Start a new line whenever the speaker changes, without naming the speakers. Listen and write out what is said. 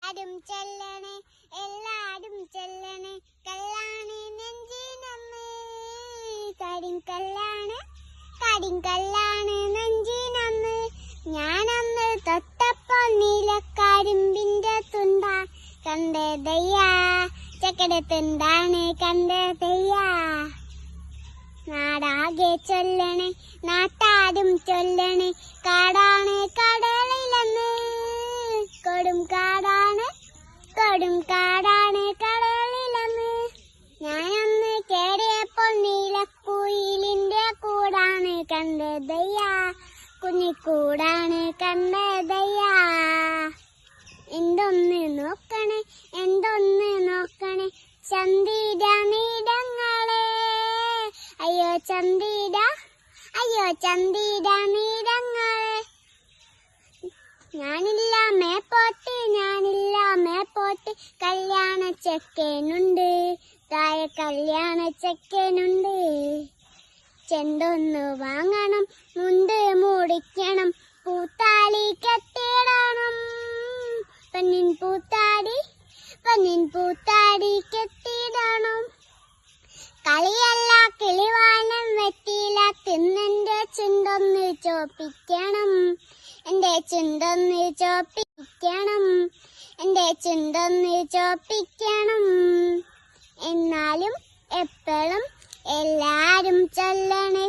ആരും ചെല്ലണേ എല്ലാരും ചെല്ലണേ കല്ലാണ് നെഞ്ചിനമ്മേ കരിങ്കല്ലാണ് നെഞ്ചിനമ്മ് ഞാനന്ന് തൊട്ടപ്പോൾ നീലക്കരിമ്പിന്റെ തുണ്ടാ കണ്ടതയ്യാ ചക്കരത്തുണ്ടാണ് കണ്ടതയ്യാ നാടാകെ ചൊല്ലണേ നാട്ടാരും ചൊല്ലണേ കാടാണ് കടലിലെന്ന് കൊടും കാടാണ് കടലിലെന്ന് ഞാനന്ന് കേറിയപ്പോൾ നീലക്കുയിലിന്റെ കൂടാണ് കണ്ടതയ്യാ കുഞ്ഞിക്കൂടാണ് കണ്ടതയ്യാ എന്തൊന്ന് നോക്കണേ ചന്ദിര നീടങ്ങളെ അയ്യോ ചന്ദിര നീടങ്ങളെ ഞാനില്ല മേപ്പോട്ട് കല്യാണ ചെക്കനുണ്ട് താഴെ കല്യാണ ചെക്കനുണ്ട് ചെണ്ടൊന്ന് വാങ്ങണം മുണ്ട് മൂടിക്കണം പൂത്താലി കെട്ടിടണം പെണ്ണിൻ പൂത്താടി കെട്ടിടണം കളിയല്ല കിളിവാനം വെട്ടിയില തിന്നെന്റെ ചുണ്ടൊന്ന് ചോപ്പിക്കണം എന്റെ ചുണ്ടൊന്ന് ചോപ്പിക്കണം എന്നാലും എപ്പോഴും എല്ലാരും ചൊല്ലണേ